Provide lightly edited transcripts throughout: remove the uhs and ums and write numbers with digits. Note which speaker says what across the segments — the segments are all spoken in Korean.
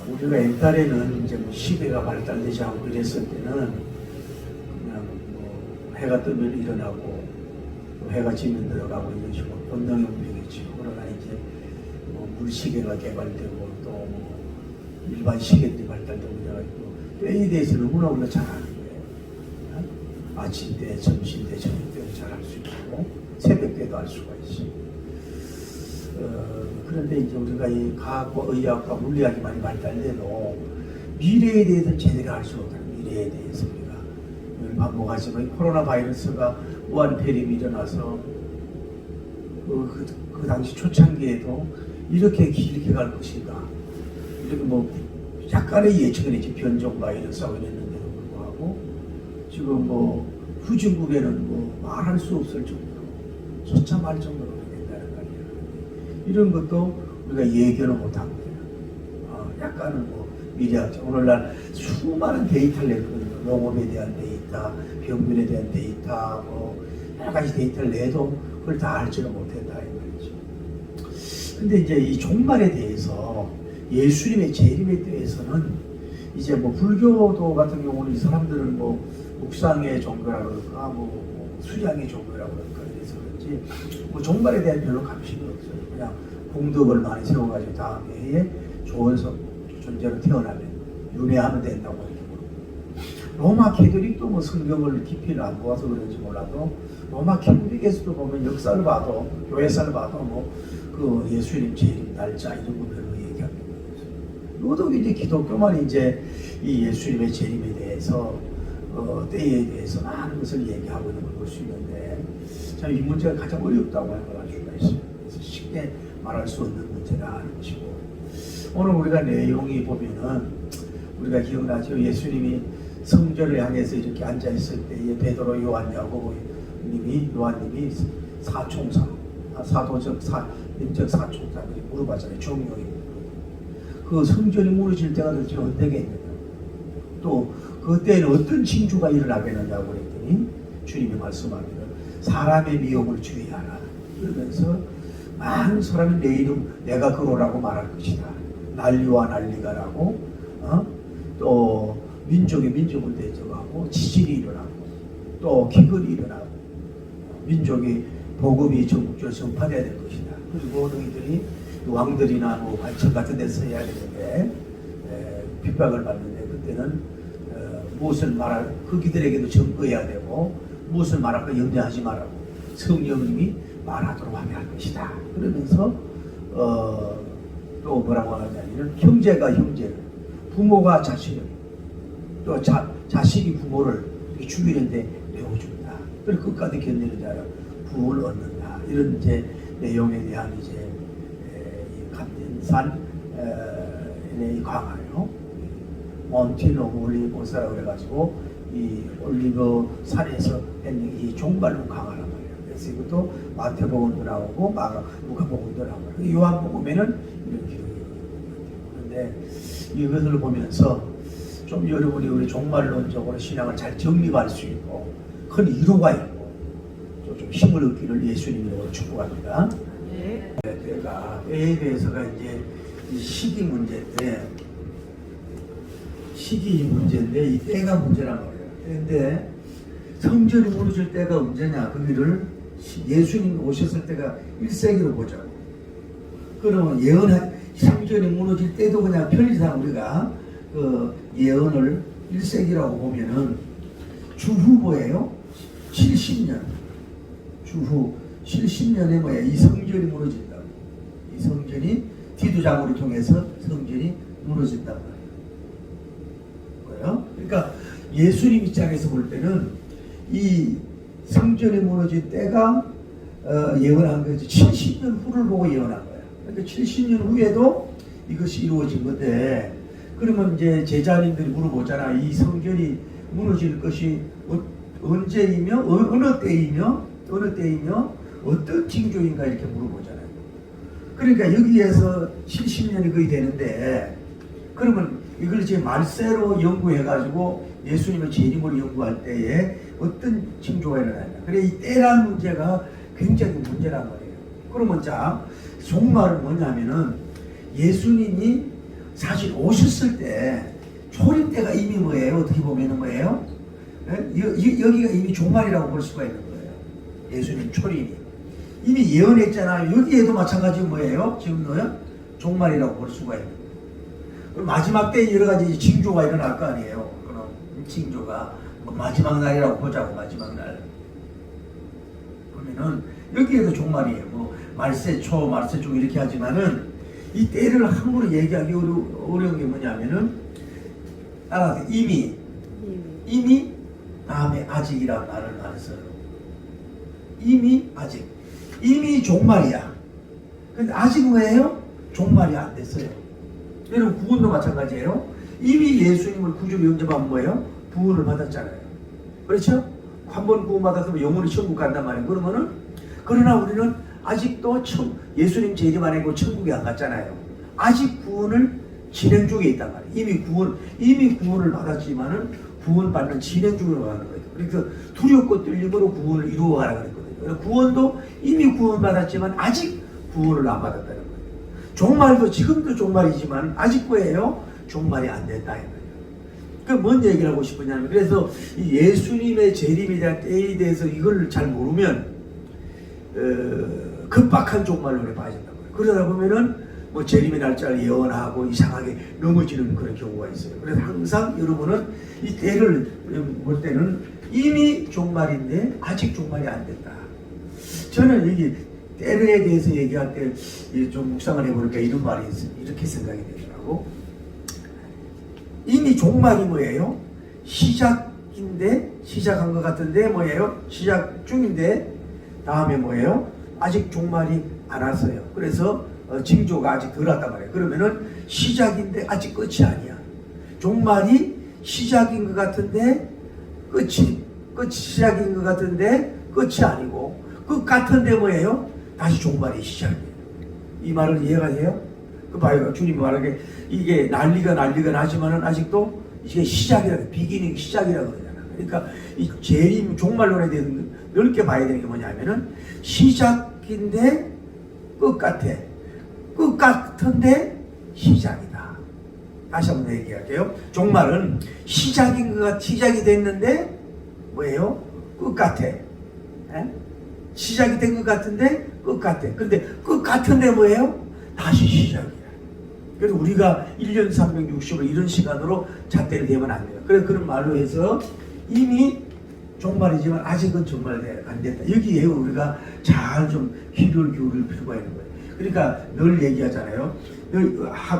Speaker 1: 우리가 옛날에는 이제 뭐 시대가 발달되지 않고 이랬을 때는 그냥 뭐 해가 뜨면 일어나고 또 해가 지면 들어가고 이런 식으로 본능의 움직이죠. 그러나 이제 뭐 물시계가 개발되고 또뭐 일반 시계들이 발달되고 이래가지고 때에 대해서 너무나 우리가 잘 아는 거예요. 아침 때, 점심 때, 저녁 때도 잘 알 수 있고 새벽 때도 알 수가 있어요. 그런데 이제 우리가 이 과학과 의학과 물리학이 많이 발달돼도 미래에 대해서는 제대로 알 수 없다는 미래에 대해서 우리가 반복하지만 코로나 바이러스가 무한 폐렴이 일어나서 그 당시 초창기에도 이렇게 길게 갈 것인가 이렇게 뭐 약간의 예측은 이제 변종 바이러스하고 이랬는데도 불구하고 지금 뭐 후진국에는 뭐 말할 수 없을 정도로 처참할 정도로 된다는 말이에요. 이런 것도 우리가 예견을 못한 거예요. 약간은 뭐 미래학자 오늘날 수많은 데이터를 내거든요. 농업에 대한 데이터, 병균에 대한 데이터, 뭐 여러 가지 데이터를 내도 그걸 다 알지를 못했다 이 말이죠. 근데 이제 이 종말에 대해서 예수님의 재림에 대해서는 이제 뭐 불교도 같은 경우는 이 사람들은 뭐 묵상의 종교라 그럴까 뭐 수양의 종교라 그럴까 이래서 그런지 뭐 종말에 대한 별로 관심이 없어요. 그냥 공덕을 많이 세워가지고 다음 해에 좋은 존재로 태어나면 윤회하면 된다고 이렇게 부르고 로마 캐톨릭도 뭐 성경을 깊이를 안 보아서 그런지 몰라도 로마 캐톨릭에서도 보면 역사를 봐도 교회사를 봐도 뭐 그 예수님 재림 날짜 이런 거 별로 얘기합니다. 유독 이제 기독교만 이제 이 예수님의 재림에 대해서 때에 대해서 많은 것을 얘기하고 있는 걸 볼 수 있는데 참 이 문제가 가장 어렵다고 할 수가 있어요. 그래서 쉽게 말할 수 없는 문제라 하는 것이고 오늘 우리가 내용이 보면은 우리가 기억나죠? 예수님이 성전을 향해서 이렇게 앉아 있을 때에 베드로, 요한, 야고보님이 요한님이 사도적 인적 사총사들이 물어봤잖아요. 종교에 그 성전이 무너질 때가 도대체 언제겠느냐? 또 그때는 어떤 징조가 일어나겠느냐고 그랬더니 주님이 말씀하기를 사람의 미혹을 주의하라. 그러면서 많은 사람이 내 이름 내가 그러라고 말할 것이다. 난리와 난리가라고 또 민족이 민족을 대적하고 지진이 일어나고 또 기근이 일어나고 민족이 복음이 전국적으로 전파되어야 될 것이다. 그리고 너희들이 왕들이나 뭐 관청 같은 데서 해야 되는데 핍박을 받는데 그때는 무엇을 말할 그기들에게도 증거해야 되고 무엇을 말할까 염려하지 말라고 성령님이 말하도록 하게 할 것이다. 그러면서 또 뭐라고 하냐면 형제가 형제를 부모가 자식을 또 자식이 부모를 죽이는데 배워준다. 그리고 끝까지 견디는 자는 부를 얻는다. 이런 이제 내용에 대한 이제 감진산 이 강화요. 몬틴 오브 올리브사라고 그래가지고 이 올리브 산에서 했는 이 종말론 강화란 말이에요. 그래서 이것도 마태복음도 나오고 누가복음도 나오고 요한복음에는 이런 기록이 그런데 이것을 보면서 좀 여러분이 우리 종말론적으로 신앙을 잘 정립할 수 있고 큰 이유가 있고 좀 힘을 얻기를 예수님으로 축복합니다. 때에 대해서가 이제 이 시기 문제인데 이 때가 문제란 말이에요. 그런데 성전이 무너질 때가 언제냐? 거기를 예수님이 오셨을 때가 1세기로 보자고. 그러면 성전이 무너질 때도 그냥 편의상 우리가 그 예언을 1세기라고 보면은 주후 뭐예요? 70년. 주후 70년에 뭐야? 이 성전이 무너진다고. 이 성전이 기두장으로 통해서 성전이 무너진다고 거예요. 그러니까 예수님 입장에서 볼 때는 이 성전이 무너진 때가 예언한 거지 70년 후를 보고 예언한 거예요. 그러니까 70년 후에도 이것이 이루어진 건데 그러면 이제 제자님들이 물어보잖아. 이 성전이 무너질 것이 언제이며 어느 때이며 어떤 징조인가 이렇게 물어보잖아요. 그러니까 여기에서 70년이 거의 되는데 그러면 이걸 이제 말세로 연구해가지고 예수님의 재림을 연구할 때에 어떤 징조가 일어나냐. 그래 이 때라는 문제가 굉장히 문제란 말이에요. 그러면 자 종말은 뭐냐면은 예수님이 사실 오셨을 때 초림 때가 이미 뭐예요? 어떻게 보면은 뭐예요? 여기가 이미 종말이라고 볼 수가 있는 거예요. 예수님 초림이 이미 예언했잖아요. 여기에도 마찬가지 뭐예요? 지금도요? 종말이라고 볼 수가 있는 거예요. 그럼 마지막 때 여러 가지 징조가 일어날 거 아니에요. 그럼 징조가 뭐 마지막 날이라고 보자고. 마지막 날 그러면은 여기에도 종말이에요. 뭐 말세 초, 말세 중 이렇게 하지만은 이 때를 함부로 얘기하기 어려운 게 뭐냐면은 따라서 이미 다음에 아직이라는 말을 많이 써요. 이미 아직 이미 종말이야. 근데 아직 뭐예요? 종말이 안 됐어요. 여러분 구원도 마찬가지예요. 이미 예수님을 구주로 영접하면 뭐예요? 구원을 받았잖아요. 그렇죠? 한 번 구원받았으면 영원히 천국 간단 말이에요. 그러면은 그러나 우리는 아직도 예수님 재림 안 하고 천국에 안 갔잖아요. 아직 구원을 진행 중에 있단 말이에요. 이미 구원을 받았지만은 구원받는 진행 중으로 가는 거예요. 그래서 두렵고 떨림으로 구원을 이루어가라 그랬거든요. 구원도 이미 구원받았지만 아직 구원을 안 받았다는 거예요. 종말도 지금도 종말이지만 아직 뭐예요? 종말이 안 됐다 이 말이에요. 그 뭔 얘기를 하고 싶으냐면 그래서 이 예수님의 재림에 대한 때에 대해서 이걸 잘 모르면 급박한 종말론에 빠진다고 해요. 그러다 보면은 뭐 재림의 날짜를 예언하고 이상하게 넘어지는 그런 경우가 있어요. 그래서 항상 여러분은 이 때를 볼 때는 이미 종말인데 아직 종말이 안 됐다. 저는 여기 때에 대해서 얘기할 때 좀 묵상을 해보니까 이런 말이 있어요. 이렇게 생각이 되더라고. 이미 종말이 뭐예요? 시작인데 시작한 것 같은데 뭐예요? 시작 중인데 다음에 뭐예요? 아직 종말이 안 왔어요. 그래서 징조가 아직 덜 왔단 말이에요. 그러면은 시작인데 아직 끝이 아니야. 종말이 시작인 것 같은데 끝이 시작인 것 같은데 끝이 아니고 끝 같은데 뭐예요? 다시 종말이 시작이에요. 이 말을 이해가 돼요? 그 봐요. 주님이 말하게 이게 난리가 나지만은 아직도 이게 시작이라고 비기닝 시작이라고 그러잖아. 그러니까 이 재림 종말론에 대해서 넓게 봐야 되는 게 뭐냐면은 시작인데 끝 같아. 끝 같은데 시작이다. 다시 한번 얘기할게요. 종말은 시작이 됐는데 뭐예요? 끝 같아. 에? 시작이 된 것 같은데 끝 같아. 근데 끝 같은데 뭐예요? 다시 시작이야. 그래서 우리가 1년 360일 이런 시간으로 잣대를 대면 안 돼요. 그래서 그런 말로 해서 이미 종말이지만 아직은 정말 안 됐다. 여기에 우리가 잘 좀 귀를 기울일 필요가 있는 거예요. 그러니까 늘 얘기하잖아요.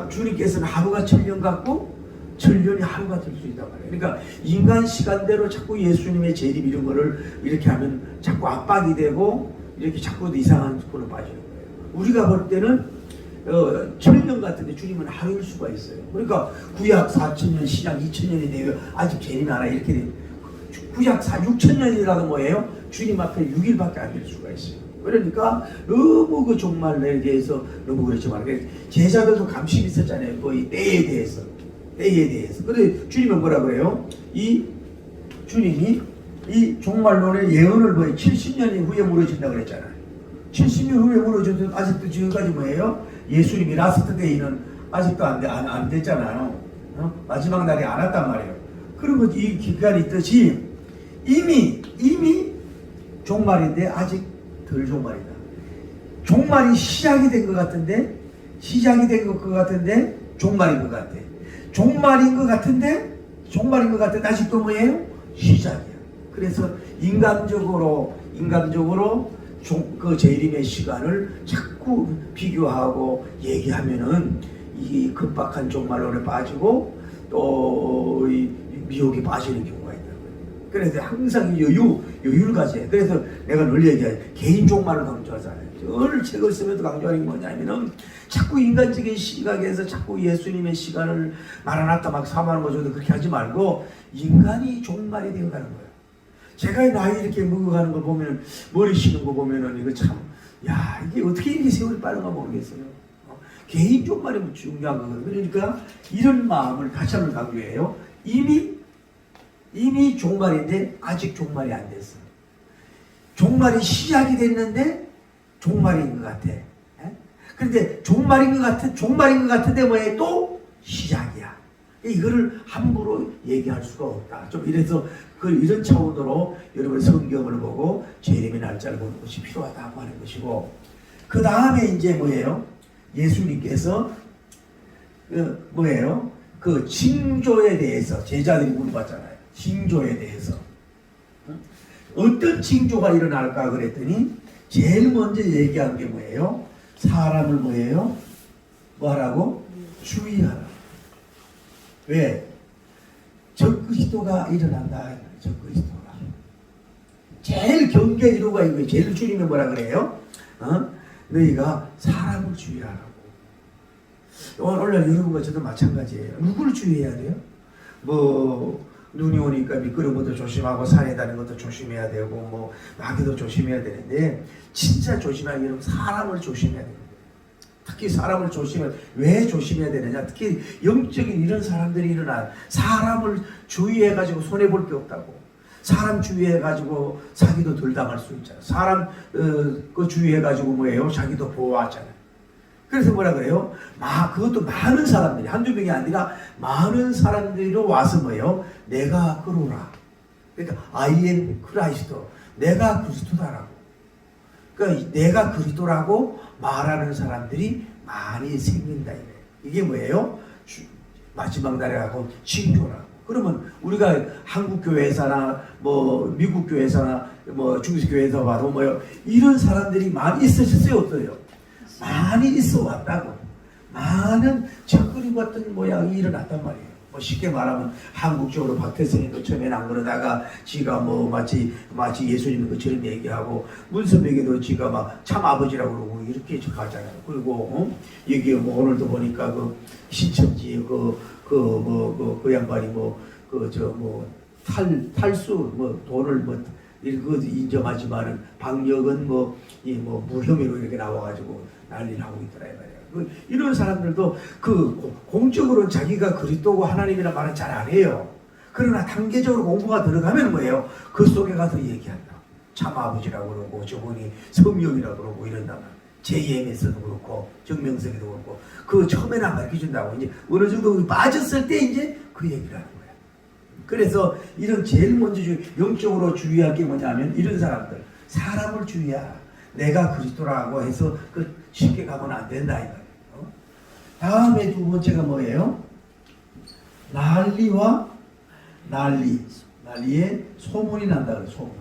Speaker 1: 주님께서는 하루가 1000년 같고 1000년이 하루가 될 수 있단 말이에요. 그러니까 인간 시간대로 자꾸 예수님의 재림 이런 거를 이렇게 하면 자꾸 압박이 되고 이렇게 자꾸 이상한 습관으로 빠지는 거예요. 우리가 볼 때는 1000년 같은데 주님은 하루일 수가 있어요. 그러니까 구약 4000년, 신약 2000년인데 아직 재림이 안 와 이렇게 돼. 구약 6000년이라도 뭐예요? 주님 앞에 6일밖에 안 될 수가 있어요. 그러니까 너무 그 종말에 대해서 너무 그렇지만 제자들도 감심이 있었잖아요. 이 때에 대해서. 근데 주님은 뭐라 그래요? 주님이 이 종말론의 예언을 70년 후에 무너진다 그랬잖아요. 70년 후에 무너져도 아직도 지금까지 뭐예요? 예수님이 라스트 데이는 아직도 안 됐잖아요. 마지막 날이 안 왔단 말이에요. 그러면 이 기간이 있듯이 이미 종말인데 아직 덜 종말이다. 종말이 시작이 된 것 같은데 종말인 것 같아. 종말인 것 같은데 아직도 뭐예요? 시작이야. 그래서 인간적으로 그 재림의 시간을 자꾸 비교하고 얘기하면은 이 급박한 종말론에 빠지고 또 미혹에 빠지는 경우가 있다고요. 그래서 항상 여유를 가져야 해. 그래서 내가 늘 얘기해. 개인 종말을 강조하잖아요. 늘 책을 쓰면서 강조하는 게 뭐냐면은 자꾸 인간적인 시각에서 자꾸 예수님의 시간을 말아놨다 막 사모하는 거죠. 그렇게 하지 말고 인간이 종말이 되어가는 거예요. 제가 나이 이렇게 먹어가는 거 보면 머리 쉬는 거 보면은 이거 참 이게 어떻게 이렇게 세월이 빠른가 모르겠어요. 개인 종말이 중요한 거거든요. 그러니까 이런 마음을 다시 한번 강조해요. 이미 종말인데 아직 종말이 안 됐어. 종말이 시작이 됐는데 종말인 것 같아. 그런데 종말인 것 같은데 뭐예요? 또 시작이야. 이거를 함부로 얘기할 수가 없다. 좀 이래서 이런 차원으로 여러분 성경을 보고 재림의 날짜를 보는 것이 필요하다고 하는 것이고, 그 다음에 이제 뭐예요? 예수님께서 뭐예요? 그 징조에 대해서 제자들이 물어봤잖아요. 징조에 대해서 어떤 징조가 일어날까 그랬더니 제일 먼저 얘기한 게 뭐예요? 사람을 뭐예요? 뭐하라고? 주의하라. 왜? 적그리스도가 일어난다. 적그리스도가 제일 경계 이루가 이거 제일 주님이 뭐라 그래요? 너희가 사람을 주의하라고. 오늘 여러분과 저도 마찬가지예요. 누구를 주의해야 돼요? 뭐 눈이 오니까 미끄러운 것도 조심하고 산에 다니는 것도 조심해야 되고 뭐 마귀도 조심해야 되는데, 진짜 조심하는 여러분 사람을 조심해야 됩니다. 특히 사람을 조심해야, 왜 조심해야 되느냐? 특히 영적인 이런 사람들이 일어나 사람을 주의해가지고 손해볼 게 없다고. 사람 주의해가지고 사기도 덜 당할 수 있잖아. 사람 그 주의해가지고 뭐예요? 자기도 보호하잖아요. 그래서 뭐라 그래요? 그것도 많은 사람들이, 한두 명이 아니라 많은 사람들이 와서 뭐예요? 내가 그로라. 그러니까 I am Christ. 내가 그리스도다라고. 그러니까 내가 그리스도라고 말하는 사람들이 많이 생긴다. 이게 뭐예요? 마지막 날에 하고 징조라고. 그러면 우리가 한국 교회에서나 뭐 미국 교회에서나 뭐 중국 교회에서 봐도 뭐요? 이런 사람들이 많이 있으셨어요, 없어요? 많이 있어 왔다고. 많은 적그리 같은 모양이 일어났단 말이에요. 뭐 쉽게 말하면 한국적으로 박태선이도 처음에는 안 그러다가 지가 뭐 마치 예수님 것처럼 얘기하고, 문선백에도 지가 막 참 아버지라고 그러고 이렇게 가잖아요. 그리고 여기 뭐 오늘도 보니까 그 신천지 그 양반이 탈수 돈을 뭐 이거 인정하지만은 방역은 무혐의로 이렇게 나와가지고 난리를 하고 있더라 이 말이야. 이런 사람들도 공적으로는 자기가 그리스도고 하나님이란 말은 잘 안 해요. 그러나 단계적으로 공부가 들어가면 뭐예요? 그 속에 가서 얘기한다. 참 아버지라고 그러고 저분이 성령이라고 그러고 이런다. JMS도 그렇고 정명석이도 그렇고 그 처음에는 안 가르쳐준다고. 이제 어느 정도 빠졌을 때 이제 그 얘기를 하는 거야. 그래서 이런 제일 먼저 영적으로 주의할 게 뭐냐면 이런 사람들, 사람을 주의하라. 내가 그리스도라고 해서 쉽게 가면 안 된다 이 말이에요. 다음에 두 번째가 뭐예요? 난리에 소문이 난다 그래. 소문.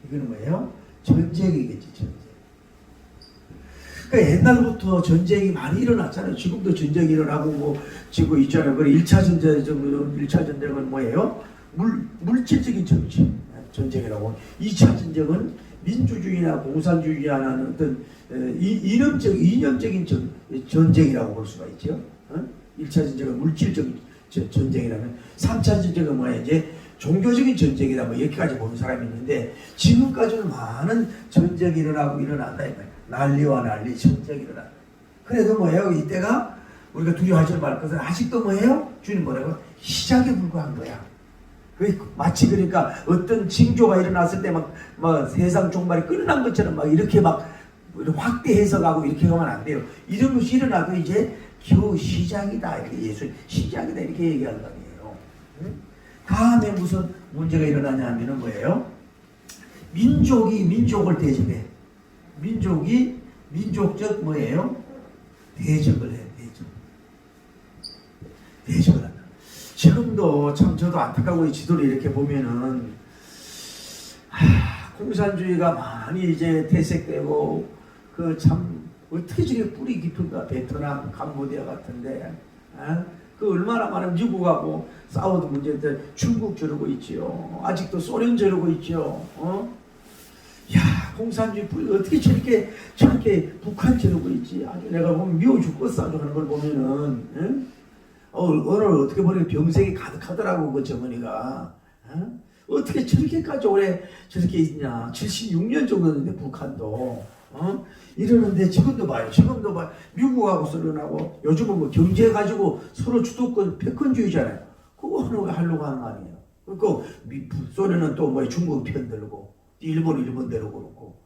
Speaker 1: 이거는 뭐예요? 전쟁이겠지. 전쟁. 그러니까 옛날부터 전쟁이 많이 일어났잖아요. 지금도 전쟁이 일어나고 지금 있잖아요. 그래 1차 전쟁은 뭐예요? 물질적인 전쟁이라고. 2차 전쟁은 민주주의나 공산주의나 어떤 이념적인 전쟁이라고 볼 수가 있죠. 1차 전쟁은 물질적인 전쟁이라면 3차 전쟁은 뭐야? 이제 종교적인 전쟁이다. 이렇게까지 보는 사람이 있는데, 지금까지는 많은 전쟁이 일어난다. 난리와 난리, 전쟁이 일어난다. 그래도 뭐예요? 이때가 우리가 두려워하지 말 것은 아직도 뭐예요? 주님 뭐라고? 시작에 불과한 거야. 마치 그러니까 어떤 징조가 일어났을 때 세상 종말이 끝난 것처럼 이렇게 확대 해석하고 이렇게 가면 안 돼요. 이런 것이 일어나도 이제 겨우 시작이다. 이렇게 예수 시작이다. 이렇게 얘기하는 거예요. 다음에 무슨 문제가 일어나냐 하면은 뭐예요? 민족이 민족을 대적해. 민족이 민족적 뭐예요? 대적을 해. 대적을 한다. 지금도 참 저도 안타까워 이 지도를 이렇게 보면은 공산주의가 많이 이제 퇴색되고 참 어떻게 저게 뿌리 깊은가. 베트남, 캄보디아 같은데 얼마나 많은 미국하고 싸우던 문제인데 중국 저러고 있지요. 아직도 소련 저러고 있지요. 공산주의 어떻게 저렇게 북한 저러고 있지. 아주 내가 보면 미워 죽겠어. 아주 하는 걸 보면은 오늘 어떻게 보니까 병색이 가득하더라고 그 저머니가. 어떻게 저렇게까지 오래 저렇게 있냐. 76년 정도 됐는데 북한도 이러는데 지금도 봐요. 미국하고 소련하고 요즘은 경제 가지고 서로 주도권 패권주의잖아요. 그거 하려고 하는 거 아니에요. 그리고 소련은 또 중국 편 들고 일본 대로 그렇고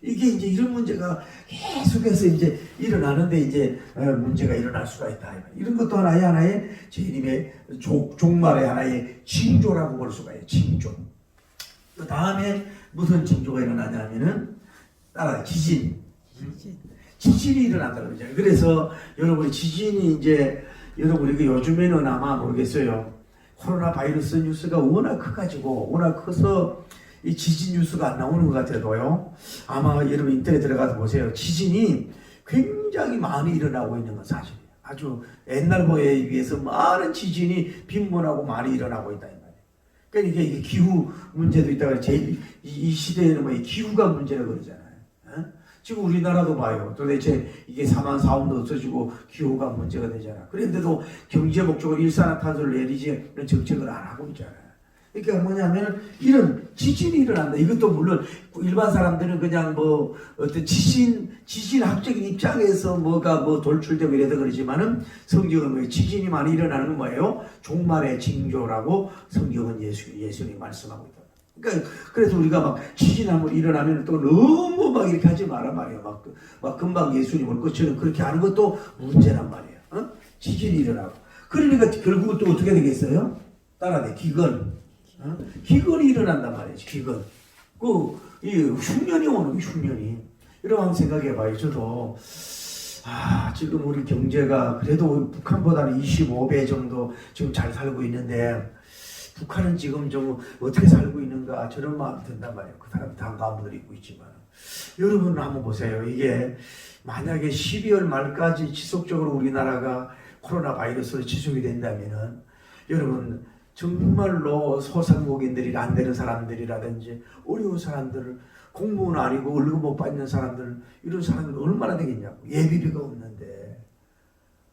Speaker 1: 이게 이제 이런 문제가 계속해서 이제 일어나는데 이제 문제가 일어날 수가 있다. 이런 것도 하나의 주님의 종말의 하나의 징조라고 볼 수가 있어요. 징조. 그 다음에 무슨 징조가 일어나냐면은 따라 지진이 일어난다 그러죠. 그래서 여러분 지진이 이제 여러분 이게 요즘에는 아마 모르겠어요. 코로나 바이러스 뉴스가 워낙 커가지고 워낙 커서 이 지진 뉴스가 안 나오는 것 같아도요. 아마 여러분 인터넷 들어가서 보세요. 지진이 굉장히 많이 일어나고 있는 건 사실이에요. 아주 옛날 거에 비해서 많은 지진이 빈번하고 많이 일어나고 있다. 그러니까 이게 기후 문제도 있다가 이 시대에는 뭐 기후가 문제라고 그러잖아요. 지금 우리나라도 봐요. 도대체 이게 사망사고도 없어지고 기후가 문제가 되잖아. 그런데도 경제 목적으로 일산화탄소를 내리지 정책을 안 하고 있잖아요. 그러니까 뭐냐면 이런 지진이 일어난다. 이것도 물론 일반 사람들은 그냥 뭐 어떤 지진학적인 입장에서 뭐가 뭐 돌출되고 이래서 그러지만은 성경은 뭐 지진이 많이 일어나는 건 뭐예요? 종말의 징조라고 성경은 예수님이 말씀하고 있다. 그러니까 그래서 우리가 막 지진 한번 일어나면 또 너무 막 이렇게 하지 마라 말이야. 막 금방 예수님 올 것처럼 그렇게 하는 것도 문제란 말이야. 지진이 일어나고. 그러니까 결국은 또 어떻게 되겠어요? 따라내 기근. 기근이 일어난단 말이지. 기근. 이 흉년이 오는 게 흉년이. 이러면 생각해봐요. 저도 지금 우리 경제가 그래도 북한보다는 25배 정도 지금 잘 살고 있는데 북한은 지금 좀 어떻게 살고 있는가 저런 마음이 든단 말이에요. 그 사람 다 가운데 있고 있지만 여러분 한번 보세요. 이게 만약에 12월 말까지 지속적으로 우리나라가 코로나 바이러스로 지속이 된다면은 여러분 정말로 소상공인들이 안 되는 사람들이라든지 어려운 사람들 공무원 아니고 월급 못 받는 사람들 이런 사람들은 얼마나 되겠냐고. 예비비가 없는데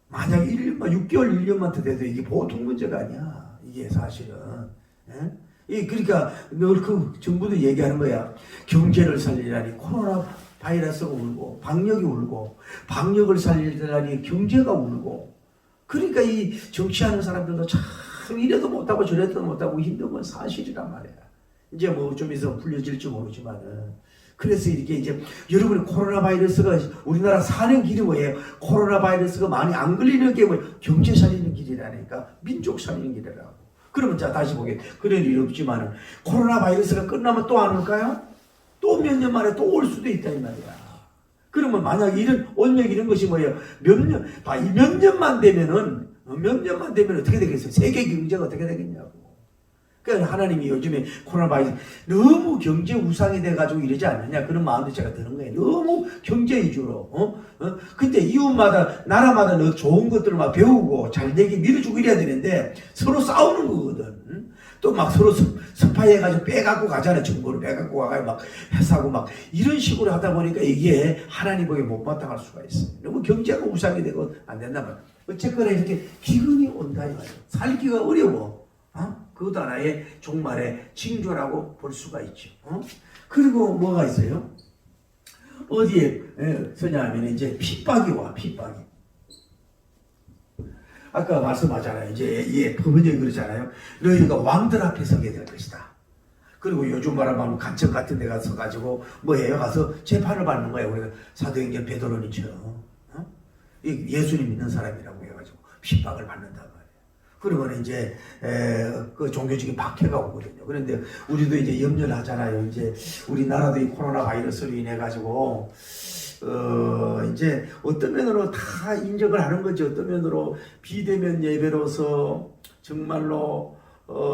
Speaker 1: 만약 1년만 6개월 1년만 더 돼도 이게 보통 문제가 아니야. 이게 사실은. 그러니까 늘 그 정부도 얘기하는 거야. 경제를 살리라니 코로나 바이러스가 울고 방역이 울고 방역을 살리라니 경제가 울고. 그러니까 이 정치하는 사람들도 참 이래도 못하고 저래도 못하고 힘든 건 사실이란 말이야. 이제 뭐 좀 있어 풀려질지 모르지만은. 그래서 이렇게 이제 여러분이 코로나 바이러스가 우리나라 사는 길이 뭐예요? 코로나 바이러스가 많이 안 걸리는 게 뭐예요? 경제 살리는 길이라니까. 민족 살리는 길이라고. 그러면 자 다시 보게 그런 일 없지만은 코로나 바이러스가 끝나면 또 안 올까요? 또 몇 년 만에 또 올 수도 있다 이 말이야. 그러면 만약 이런 온역 이런 것이 뭐예요? 몇 년만 되면은 어떻게 되겠어요? 세계 경제가 어떻게 되겠냐고. 그러니까 하나님이 요즘에 코로나 바이러스 너무 경제 우상이 돼가지고 이러지 않느냐 그런 마음도 제가 드는 거예요. 너무 경제 위주로. 근데 이웃마다 나라마다 너 좋은 것들을 막 배우고 잘 되게 밀어주고 이래야 되는데 서로 싸우는 거거든. 또 막 서로 스파이해가지고 빼갖고 가잖아. 정보를 빼갖고 가가지고 막 회사고 막 이런 식으로 하다 보니까 이게 하나님 보기에 못마땅할 수가 있어. 너무 경제가 우상이 되고 안 된단 말이야. 어쨌거나 이렇게 기근이 온다 이 말이야. 살기가 어려워. 그것도 하나의 종말의 징조라고 볼 수가 있죠. 그리고 뭐가 있어요? 어디에 서냐면 이제 핍박이 와. 아까 말씀하잖아요. 이제 법원이 그러잖아요. 너희가 왕들 앞에 서게 될 것이다. 그리고 요즘 말하면 간첩 같은 데 가서 가지고 뭐예요? 가서 재판을 받는 거예요. 우리가 사도행전 베드로니처럼 예수님 믿는 사람이라고 해가지고 핍박을 받는단 말이에요. 그러면 이제 그 종교적인 박해가 오거든요. 그런데 우리도 이제 염려를 하잖아요. 이제 우리나라도 이 코로나 바이러스로 인해 가지고 이제 어떤 면으로 다 인정을 하는 거죠. 어떤 면으로 비대면 예배로서 정말로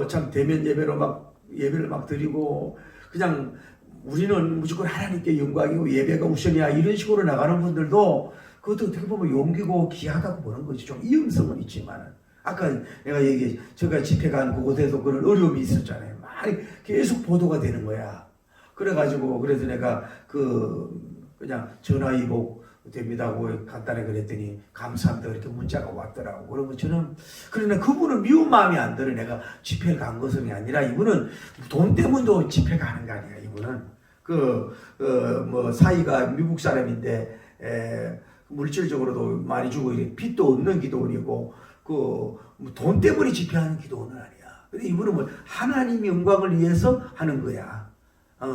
Speaker 1: 참 대면 예배로 막 예배를 막 드리고 그냥 우리는 무조건 하나님께 영광이고 예배가 우선이야 이런 식으로 나가는 분들도 그것도 어떻게 보면 용기고 귀하다고 보는 거지. 좀 위험성은 있지만은. 아까 내가 제가 집회 간 그곳에도 그런 어려움이 있었잖아요. 많이 계속 보도가 되는 거야. 그래가지고, 그래서 내가 그냥 전화위복 됩니다고 간단하게 그랬더니 감사합니다. 이렇게 문자가 왔더라고. 그러면 저는, 그러나 그분은 미운 마음이 안 들어. 내가 집회를 간 것은 아니라 이분은 돈 때문도 집회 가는 거 아니야. 이분은. 사이가 미국 사람인데, 물질적으로도 많이 주고, 빚도 없는 기도원이고, 돈 때문에 집회하는 기도는 아니야. 근데 이분은 뭐 하나님 영광을 위해서 하는 거야.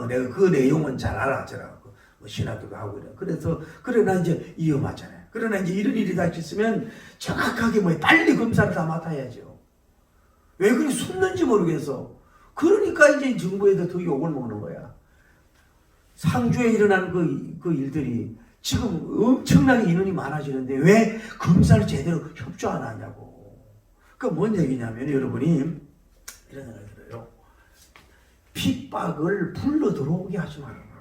Speaker 1: 내가 그 내용은 잘 알았더라고. 뭐 신학교도 하고 이래. 그래서 그러나 이제 위험하잖아요. 그러나 이제 이런 일이 닥쳤으면 정확하게 뭐 빨리 검사를 다 맡아야죠. 왜 그리 숨는지 모르겠어. 그러니까 이제 정부에도 더 욕을 먹는 거야. 상주에 일어난 그 일들이 지금 엄청나게 인원이 많아지는데 왜 검사를 제대로 협조 안 하냐고. 그러니까 뭔 얘기냐면 여러분이 이런 생각이 들어요. 핍박을 불러 들어오게 하지 말라고.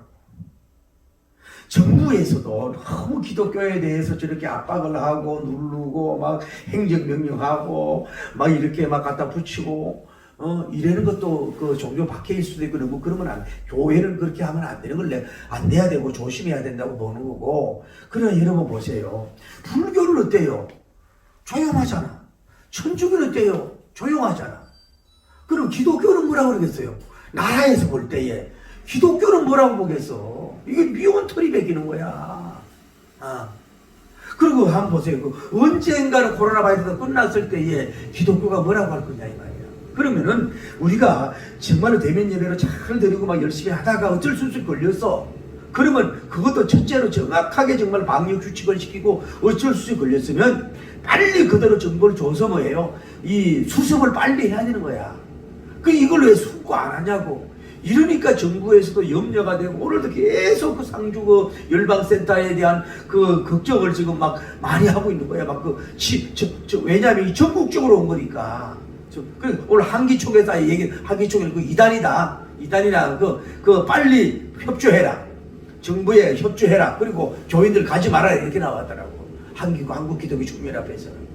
Speaker 1: 정부에서도 너무 기독교에 대해서 저렇게 압박을 하고 누르고 막 행정명령하고 막 이렇게 막 갖다 붙이고 이러는 것도 그 종교 박해일 수도 있고 뭐 그러면 안 돼. 교회는 그렇게 하면 안 되는 걸 안 돼야 되고 조심해야 된다고 보는 거고. 그러나 여러분 보세요. 불교는 어때요? 조용하잖아. 천주교는 어때요? 조용하잖아. 그럼 기독교는 뭐라고 그러겠어요? 나라에서 볼 때에 기독교는 뭐라고 보겠어? 이게 미운 털이 베기는 거야. 그리고 한번 보세요. 언젠가는 코로나 바이러스가 끝났을 때에 기독교가 뭐라고 할 거냐 이 말이야. 그러면은 우리가 정말로 대면 예배로 잘 드리고 막 열심히 하다가 어쩔 수 없이 걸렸어. 그러면 그것도 첫째로 정확하게 정말 방역 규칙을 시키고 어쩔 수 없이 걸렸으면 빨리 그대로 정보를 줘서 뭐예요? 이 수습을 빨리 해야 되는 거야. 이걸 왜 숨고 안 하냐고. 이러니까 정부에서도 염려가 되고 오늘도 계속 그 상주 그 열방센터에 대한 그 걱정을 지금 막 많이 하고 있는 거야. 왜냐하면 이 전국적으로 온 거니까. 오늘 한기총에서 한기총에는 그 이단이다. 그 빨리 협조해라. 정부에 협조해라. 그리고 교인들 가지 말아라. 이렇게 나왔더라고. 한국기독교총연합회에서는.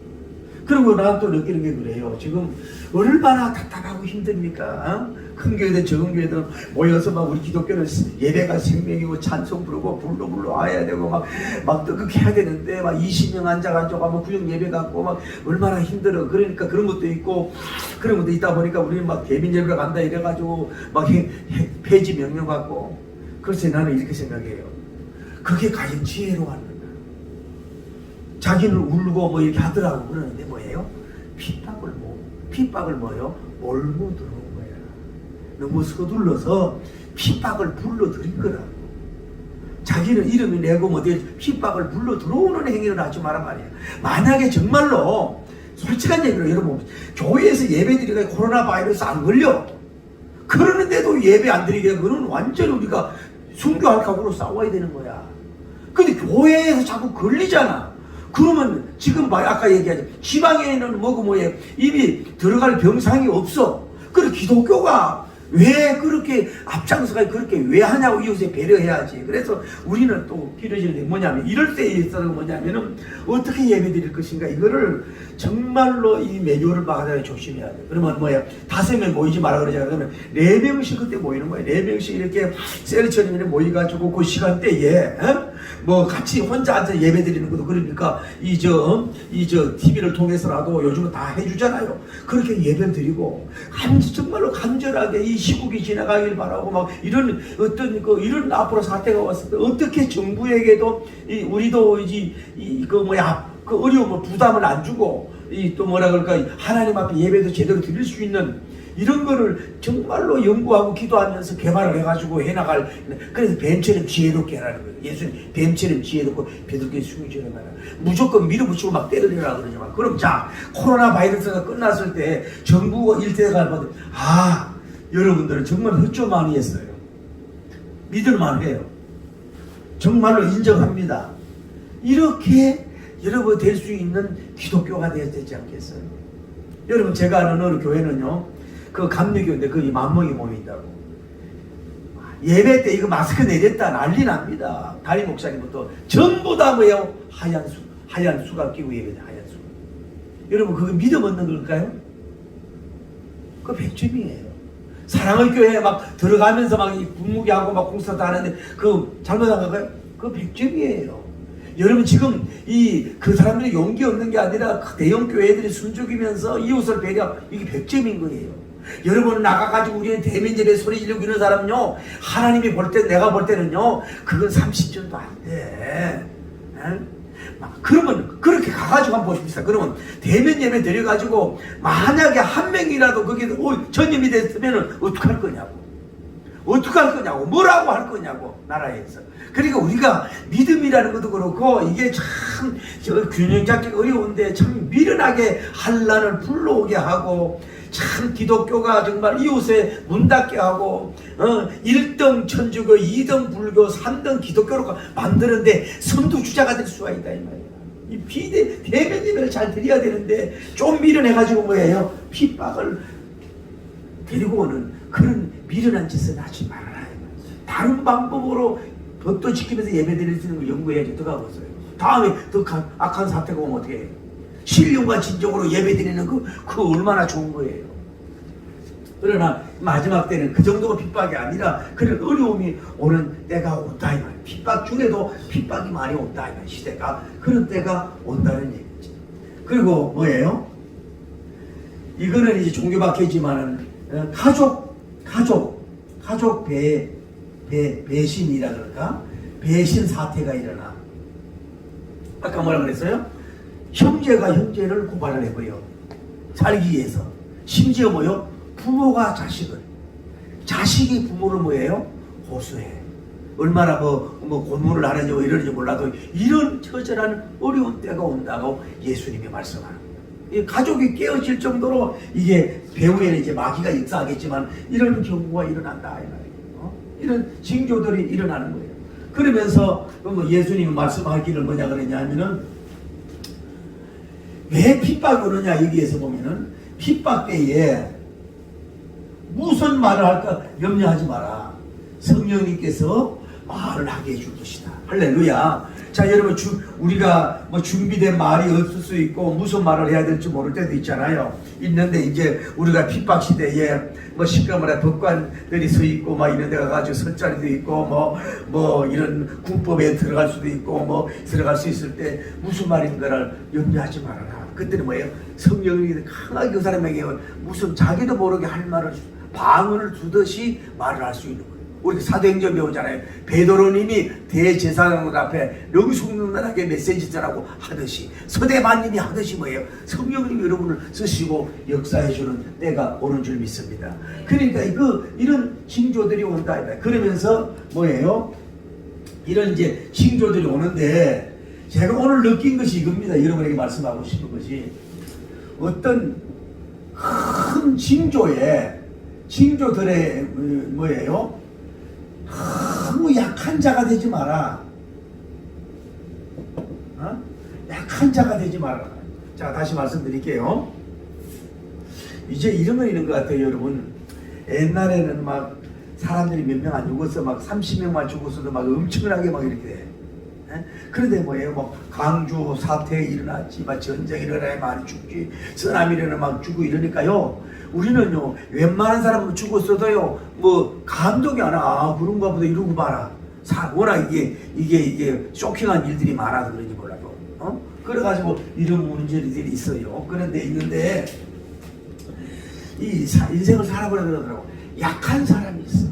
Speaker 1: 그리고 난 또 느끼는 게 그래요. 지금 얼마나 답답하고 힘듭니까? 큰 교회든 적은 교회든 모여서 막 우리 기독교는 예배가 생명이고 찬송 부르고 불러 와야 되고 막 뜨겁게 해야 되는데 막 20명 앉아가지고 막 구역 예배 갖고 막 얼마나 힘들어. 그러니까 그런 것도 있고 그런 것도 있다 보니까 우리는 막 대민 예배를 간다 이래가지고 막 폐지 명령 갖고. 그래서 나는 이렇게 생각해요. 그게 과연 지혜로웠는가? 자기는 울고 뭐 이렇게 하더라고. 그러는데 뭐예요? 핍박을 뭐예요? 몰고 들어온 거야. 너무 서둘러서 핍박을 불러들인 거라고. 자기는 이름이 내고 뭐 핍박을 불러 들어오는 행위를 하지 마란 말이야. 만약에 정말로 솔직한 얘기로 여러분 교회에서 예배 드리가 코로나 바이러스 안 걸려. 그러는데도 예배 안 드리게 그러면 완전히 우리가 순교할 각오로 싸워야 되는 거야. 근데 교회에서 자꾸 걸리잖아. 그러면 지금 아까 얘기하죠. 지방에는 뭐예요? 이미 들어갈 병상이 없어. 그래 기독교가 왜 그렇게 앞장서가 그렇게 왜 하냐고 이웃에 배려해야지. 그래서 우리는 또 필요해지는 게 뭐냐면 이럴 때에 있어서 뭐냐면은 어떻게 예배 드릴 것인가 이거를 정말로 이 매뉴얼을 받아야 조심해야 돼. 그러면 뭐야 5명 모이지 말라 그러잖아. 그러면 4명씩 그때 모이는 거야. 4명씩 이렇게 셀처럼 모여가지고 그 시간대에 뭐 같이 혼자 앉아 예배 드리는 것도 그러니까 TV를 통해서라도 요즘은 다 해주잖아요. 그렇게 예배를 드리고 정말로 간절하게 이 시국이 지나가길 바라고 막 이런 어떤 이런 앞으로 사태가 왔을 때 어떻게 정부에게도 우리도 그 어려움을 부담을 안 주고 또 뭐라 그럴까 하나님 앞에 예배도 제대로 드릴 수 있는 이런 거를 정말로 연구하고 기도하면서 개발을 해가지고 해나갈. 그래서 뱀처럼 지혜롭게 하라는 거예요. 예수님 뱀처럼 지혜롭고 베드로께 숨기처럼 하라. 무조건 밀어붙이고 막 때리려고 그러지만 그럼 자 코로나 바이러스가 끝났을 때 정부가 일대가 받은 여러분들은 정말 헛좀 많이 했어요. 믿을만 해요. 정말로 인정합니다. 이렇게 여러분 될 수 있는 기독교가 되지 않겠어요? 여러분 제가 아는 어느 교회는요. 그 감리교인데 거기 10,000명이 모인다고. 예배 때 이거 마스크 내렸다 난리 납니다. 다리 목사님부터 전부 다 뭐예요? 하얀 수갑 끼고 예배다. 하얀 수갑. 여러분 그거 믿음 얻는 걸까요? 그거 100점이에요. 사랑의 교회에 막 들어가면서 막 분무기하고 막 공사도 하는데 그 잘못한 건가요? 그거 100점이에요. 여러분 지금 그 사람들이 용기 없는 게 아니라 대형 교회들이 숨죽이면서 이웃을 배려 이게 100점인 거예요. 여러분 나가가지고 우리는 대면 예배 소리 지르고 이런 사람은요 하나님이 볼 때 내가 볼 때는요 그건 30점도 안 돼. 그러면 그렇게 가가지고 한번 보십시다. 그러면 대면 예배 드려가지고 만약에 한 명이라도 거기에 전염이 됐으면 어떡할 거냐고. 어떻게 할 거냐고, 뭐라고 할 거냐고, 나라에서. 그러니까 우리가 믿음이라는 것도 그렇고 이게 참 균형 잡기가 어려운데 참 미련하게 환난을 불러오게 하고, 참 기독교가 정말 이웃에 문 닫게 하고 1등 천주교, 2등 불교, 3등 기독교로 만드는데 선두주자가 될 수가 있다 이 말이야. 이 대변인을 잘 드려야 되는데 좀 미련해가지고 뭐예요? 핍박을 데리고 오는 그런 미련한 짓을 하지 말아라. 다른 방법으로 법도 지키면서 예배 드릴 수 있는 걸 연구해야지. 들어가 보세요. 다음에 더 악한 사태가 오면 어떻게 해요? 신령과 진정으로 예배 드리는 그 얼마나 좋은 거예요. 그러나 마지막 때는 그 정도가 핍박이 아니라 그런 어려움이 오는 때가 온다 이 말이에요. 핍박 중에도 핍박이 많이 온다 이 말이에요. 시대가 그런 때가 온다는 얘기죠. 그리고 뭐예요? 이거는 이제 종교박해지만은 가족 배신이라 그럴까? 배신 사태가 일어나. 아까 뭐라 그랬어요? 형제가 형제를 고발을 해버려. 살기 위해서. 심지어 뭐요? 부모가 자식을. 자식이 부모를 뭐예요? 호소해. 얼마나 고문을 하는지 이러는지 몰라도 이런 처절한 어려운 때가 온다고 예수님이 말씀하는 거예요. 가족이 깨어질 정도로 이게 배후에는 이제 마귀가 역사하겠지만 이런 경우가 일어난다 이 말이에요. 이런 징조들이 일어나는 거예요. 그러면서 예수님이 말씀하기를 뭐냐 그러냐면은 왜 핍박이 오느냐 여기에서 보면은 핍박 때에 무슨 말을 할까 염려하지 마라. 성령님께서 말을 하게 해줄 것이다. 할렐루야. 자 여러분 우리가 준비된 말이 없을 수 있고 무슨 말을 해야 될지 모를 때도 있잖아요. 있는데 이제 우리가 핍박 시대에 시커먼 법관들이 서 있고 이런 데 가가지고 설 자리도 있고 이런 군법에 들어갈 수도 있고 들어갈 수 있을 때 무슨 말인가를 염려하지 말아라. 그때는 뭐예요? 성령이 강하게 그 사람에게 무슨 자기도 모르게 할 말을 방언을 두듯이 말을 할 수 있는 거예요. 우리 사도행전 배우잖아요. 베드로님이 대제사장 앞에 명숙능란하게 메시지 전하고 하듯이 서대반님이 하듯이 뭐예요? 성령님이 여러분을 쓰시고 역사해주는 때가 오는 줄 믿습니다. 그러니까 이런 징조들이 온다. 그러면서 뭐예요? 이런 이제 징조들이 오는데 제가 오늘 느낀 것이 이겁니다. 여러분에게 말씀하고 싶은 것이 어떤 큰 징조들의 뭐예요? 너무 약한 자가 되지 마라. 약한 자가 되지 마라. 자 다시 말씀드릴게요. 이제 이런 거 있는 것 같아요 여러분. 옛날에는 사람들이 몇 명 안 죽었어. 30명만 죽었어도 엄청나게 이렇게 돼. 그런데 뭐예요? 강주 사태 일어났지, 전쟁 일어나야 많이 죽지, 쓰나미 일어나면 죽고 이러니까요. 우리는요, 웬만한 사람은 죽었어도요, 감동이 안 와. 그런가 보다 이러고 봐라. 워낙 이게 쇼킹한 일들이 많아서 그런지 몰라도. 그래가지고 이런 문제들이 있어요. 그런데 있는데, 인생을 살아보려고 그러더라고. 약한 사람이 있어.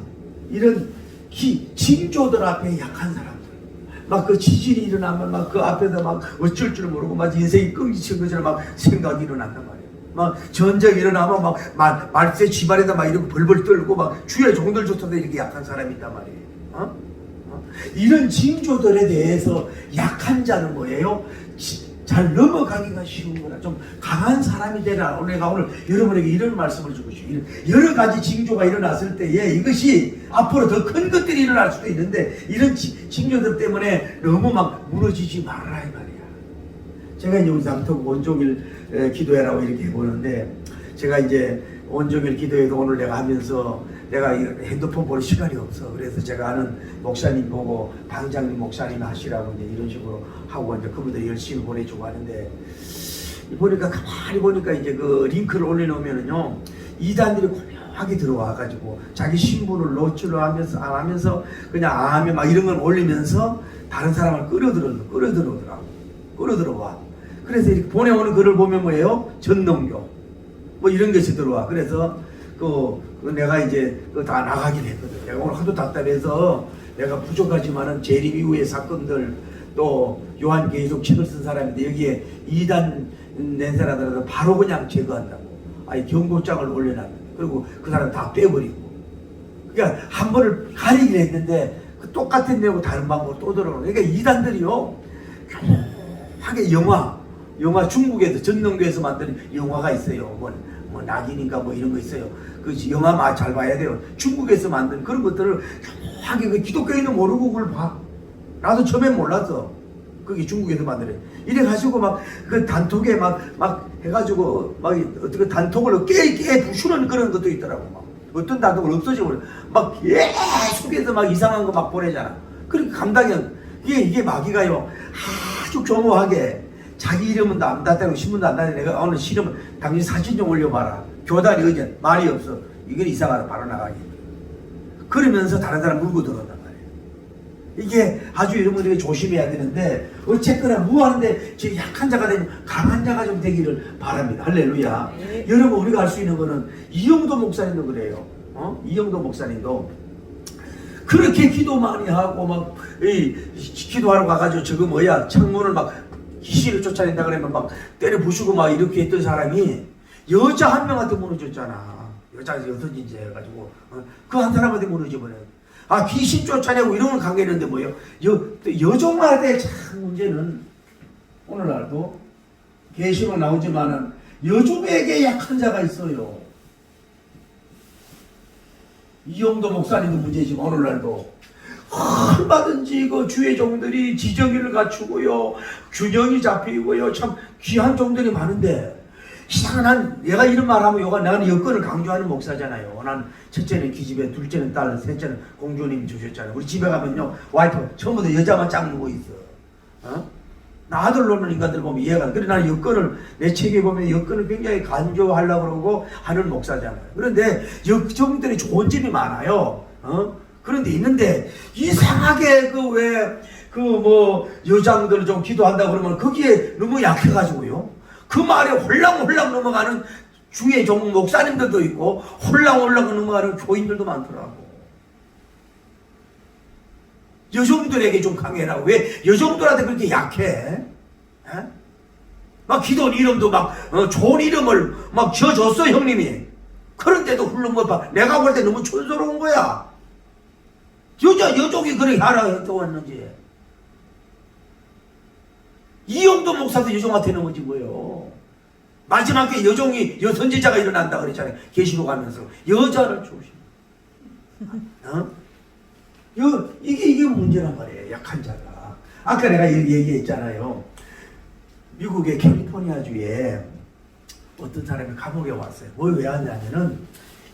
Speaker 1: 이런 징조들 앞에 약한 사람. 그 지진이 일어나면 그 앞에서 어쩔 줄 모르고 인생이 끙지친 것처럼 생각이 일어난단 말이에요. 전쟁이 일어나면 말세 집안에다 이렇게 벌벌 떨고 주위에 종들조차도 이렇게 약한 사람이 있단 말이에요. 이런 징조들에 대해서 약한 자는 뭐예요? 잘 넘어가기가 쉬운 거라. 좀 강한 사람이 되라. 내가 오늘 여러분에게 이런 말씀을 주고 싶어요. 여러 가지 징조가 일어났을 때에 이것이 앞으로 더 큰 것들이 일어날 수도 있는데 이런 징조들 때문에 너무 무너지지 말아라 이 말이야. 제가 이제 우리 장터국 온종일 기도회라고 이렇게 해보는데 제가 이제 온종일 기도회도 오늘 내가 하면서 내가 핸드폰 볼 시간이 없어. 그래서 제가 아는 목사님 보고 방장님 목사님 하시라고 이제 이런 식으로 하고 이제 그분들 열심히 보내주고 하는데 가만히 보니까 이제 그 링크를 올려놓으면은요 이단들이 고명하게 들어와가지고 자기 신분을 노출을 하면서 그냥 아멘 이런 걸 올리면서 다른 사람을 끌어들어와. 그래서 이렇게 보내오는 글을 보면 뭐예요? 전동교 이런 것이 들어와. 그래서 내가 이제 다 나가긴 했거든. 내가 오늘 하도 답답해서 내가 부족하지만은 재림 이후의 사건들 또 요한 계속 책을 쓴 사람인데 여기에 이단 낸 사람들은 바로 그냥 제거한다고. 경고장을 올려놨는데 그리고 그 사람 다 빼버리고 그러니까 한 번을 가리긴 했는데 그 똑같은 내용 다른 방법으로 또 들어오는. 그러니까 이단들이요 하게 영화 중국에서 전능교에서 만든 영화가 있어요. 뭐 낙인인가 뭐 이런 거 있어요. 그 영화 잘 봐야 돼요. 중국에서 만든 그런 것들을 하게 그 기독교인은 모르고 그걸 봐. 나도 처음엔 몰랐어. 그게 중국에서 만드는. 이래 가지고 막 그 단톡에 막 해가지고 막 어떻게 단톡을 깨 부수는 그런 것도 있더라고. 막 어떤 단톡을 없어지고 막 계속해서 막 이상한 거 막 보내잖아. 그러니까 감당이 이게 마귀가요 아주 교묘하게 자기 이름은 안 닿다고 신문도 안 닿는데 내가 오늘 싫으면 당신 사진 좀 올려봐라. 교단이 의견 말이 없어. 이건 이상하다 바로 나가기. 그러면서 다른 사람 물고 들어온단 말이에요. 이게 아주 여러분들이 조심해야 되는데 어쨌거나 무하는데 저 약한 자가 되면 강한 자가 좀 되기를 바랍니다. 할렐루야.
Speaker 2: 네.
Speaker 1: 여러분 우리가 알 수 있는 거는 이영도 목사님도 그래요. 이영도 목사님도 그렇게 기도 많이 하고 막 기도하러 가가지고 저거 뭐야 창문을 막 귀신을 쫓아낸다 그러면 막 때려 부수고 막 이렇게 했던 사람이 여자 한 명한테 무너졌잖아. 여섯인지 해가지고 그 한 사람한테 무너져버려. 아 귀신 쫓아내고 이런 건 관계있는데 뭐예요? 여종한테 참 문제는 오늘날도 계시록 나오지만은 여종에게 약한 자가 있어요. 이영도 목사님도 문제지만 오늘날도 얼마든지 그 주의 종들이 지정의를 갖추고요 균형이 잡히고요 참 귀한 종들이 많은데 이상한 내가 이런 말하면 나는 여건을 강조하는 목사잖아요. 난 첫째는 기집애, 둘째는 딸, 셋째는 공주님이 주셨잖아요. 우리 집에 가면요 와이프 전부 다 여자만 짝 누고 있어. 나 아들 놓는 인간들 보면 이해가 안 돼. 그래 나는 여건을 내 책에 보면 여건을 굉장히 강조하려고 그러고 하는 목사잖아요. 그런데 여종들이 좋은 점이 많아요. 그런데 있는데 이상하게 여장들 좀 기도한다 그러면 거기에 너무 약해가지고요. 그 말에 홀랑홀랑 넘어가는 주의 종 목사님들도 있고 홀랑홀랑 넘어가는 교인들도 많더라고. 여종들에게 좀 강해라고. 왜 여종들한테 그렇게 약해? 막 기도 이름도 막 좋은 이름을 막 지어줬어 형님이. 그런데도 훌륭 것 봐. 내가 볼 때 너무 촌스러운 거야. 여종이 그렇게 하라 했다고 했는지. 이영도 목사도 여종한테 넘어지 뭐예요. 마지막에 여종이 선지자가 일어난다 그랬잖아요. 계시록 하면서 여자를 조심. 이게 문제란 말이에요. 약한 자가. 아까 내가 얘기했잖아요. 미국의 캘리포니아주에 어떤 사람이 감옥에 왔어요. 왜 왔냐면은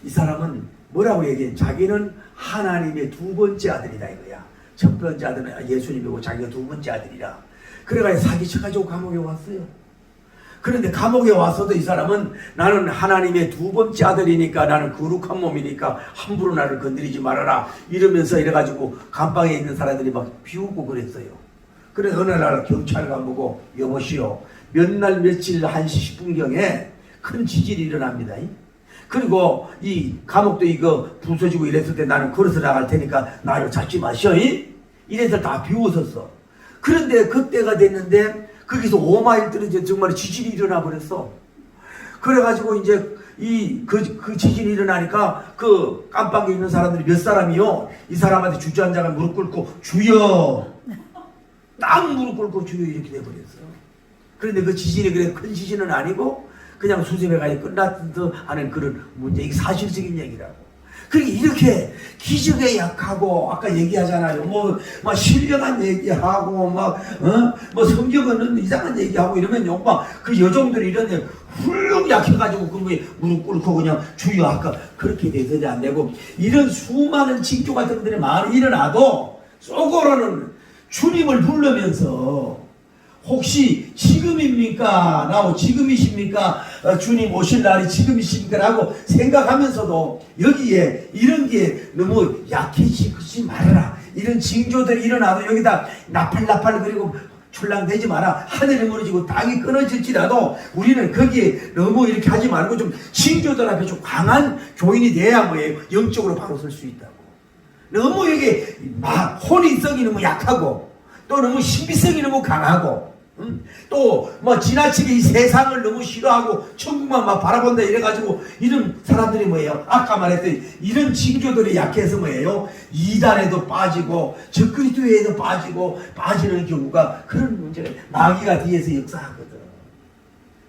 Speaker 1: 이 사람은 뭐라고 얘기해? 자기는 하나님의 두 번째 아들이다 이거야. 첫 번째 아들은 예수님이고 자기가 두 번째 아들이라. 그래가지고 사기쳐가지고 감옥에 왔어요. 그런데 감옥에 와서도 이 사람은 나는 하나님의 두 번째 아들이니까 나는 거룩한 몸이니까 함부로 나를 건드리지 말아라 이러면서 이래가지고 감방에 있는 사람들이 막 비웃고 그랬어요. 그래서 어느 날 경찰관 보고 여보시오 몇 날 며칠 1시 10분경에 큰 지진이 일어납니다. 그리고 이 감옥도 이거 부서지고 이랬을 때 나는 걸어서 나갈 테니까 나를 찾지 마시오. 이래서 다 비웃었어. 그런데 그때가 됐는데 거기서 5마일 떨어져 정말 지진이 일어나 버렸어. 그래가지고 이제 그 지진이 일어나니까 그 깜빡이 있는 사람들이 몇 사람이요 이 사람한테 주저앉아가 무릎 꿇고 주여 딱 무릎 꿇고 주여 이렇게 돼버렸어. 그런데 그 지진이 그래 큰 지진은 아니고 그냥 수세배가 끝났다 하는 그런 문제. 이게 사실적인 얘기라고. 그러니까 이렇게 기적에 약하고 아까 얘기하잖아요. 막 신령한 얘기하고 뭐 성경은 이상한 얘기하고 이러면요. 막 그 여종들이 이런데 훌륭 약해가지고 그게 무릎 꿇고 그냥 주여 아까 그렇게 돼서는 안 되고 이런 수많은 징조 같은 것들이 많이 일어나도 속으로는 주님을 부르면서 혹시 지금입니까? 라고 지금이십니까? 주님 오실 날이 지금이십니까? 라고 생각하면서도 여기에 이런 게 너무 약해지지 말아라. 이런 징조들이 일어나도 여기다 나팔나팔 그리고 출랑대지 마라. 하늘이 무너지고 땅이 끊어질지라도 우리는 거기에 너무 이렇게 하지 말고 좀 징조들 앞에 좀 강한 교인이 돼야 뭐예요? 영적으로 바로 설 수 있다고. 너무 여기 혼인성이 너무 약하고 또 너무 신비성이 너무 강하고 또 뭐 지나치게 이 세상을 너무 싫어하고 천국만 막 바라본다 이래가지고 이런 사람들이 뭐예요? 아까 말했던 이런 징조들이 약해서 뭐예요? 이단에도 빠지고 적그리스도에도 빠지고 빠지는 경우가 그런 문제가 마귀가 뒤에서 역사하거든.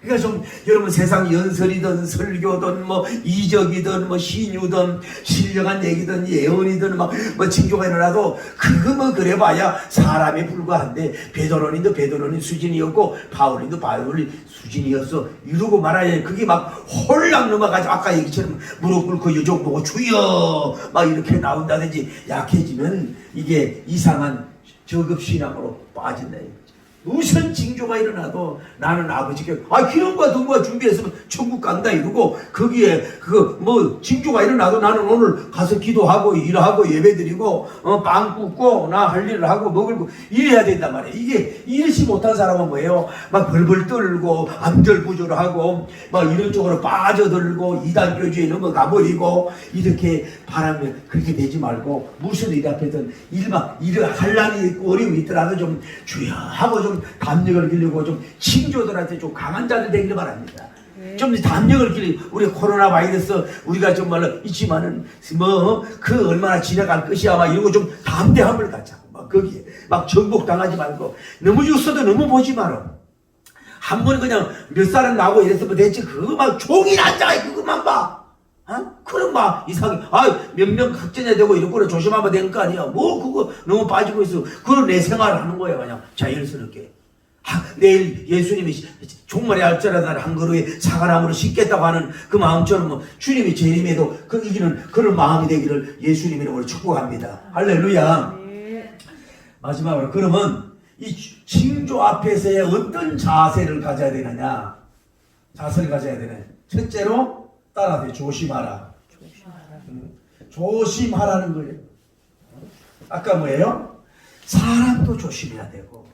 Speaker 1: 그러니까 좀 여러분 세상 연설이든 설교든 뭐 이적이든 뭐 신유든 신령한 얘기든 예언이든 뭐 징조가 일어나도 그거 뭐 그래봐야 사람에 불과한데 베드로님도 베드로님 수준이었고 바울님도 바울님 수준이었어 이러고 말아야 그게 막 홀랑 넘어가지고 아까 얘기처럼 무릎 꿇고 요정 보고 주여 막 이렇게 나온다든지 약해지면 이게 이상한 저급신앙으로 빠진다. 무슨 징조가 일어나도 나는 아버지께 기름과 등과 준비했으면 천국 간다 이러고 거기에 뭐 징조가 일어나도 나는 오늘 가서 기도하고 일하고 예배드리고 빵 굽고 나 할 일을 하고 먹을고 이래야 된단 말이에요. 이게 이러지 못한 사람은 뭐예요? 막 벌벌 떨고 안절부절하고 막 이런 쪽으로 빠져들고 이단 교주에 넘어가 버리고 이렇게 바라면 그렇게 되지 말고 무슨 일 앞에든 일을 할란이 있고 어려움이 있더라도 좀 주여 하고 좀 담력을 기르고 좀 친조들한테 좀 강한 자들 되기를 바랍니다. 좀 담력을 기르고 우리 코로나 바이러스 우리가 정말로 있지만은 뭐 그 얼마나 지나갈 것이야 막 이런 거 좀 담대함을 갖자. 막 거기에 막 정복당하지 말고 너무 죽어도 너무 보지 마라. 한 번 그냥 몇 살은 나고 이랬으면 됐지 그거 막 종일 앉아 그것만 봐. 그럼 막 이상해. 몇 명 확진자 되고 이런 거를 조심하면 되는 거 아니야. 뭐 그거 너무 빠지고 있어. 그걸 내 생활을 하는 거야 그냥 자연스럽게. 내일 예수님이 종말에 할지라도 한 그루에 사과나무를 심겠다고 하는 그 마음처럼 뭐 주님이 재림에도 그 이기는 그런 마음이 되기를 예수님 이름으로 축복합니다. 할렐루야. 마지막으로 그러면 이 징조 앞에서의 어떤 자세를 가져야 되느냐? 자세를 가져야 되네. 첫째로 따라서 조심하라. 조심하라는 거예요. 아까 뭐예요? 사람도 조심해야 되고,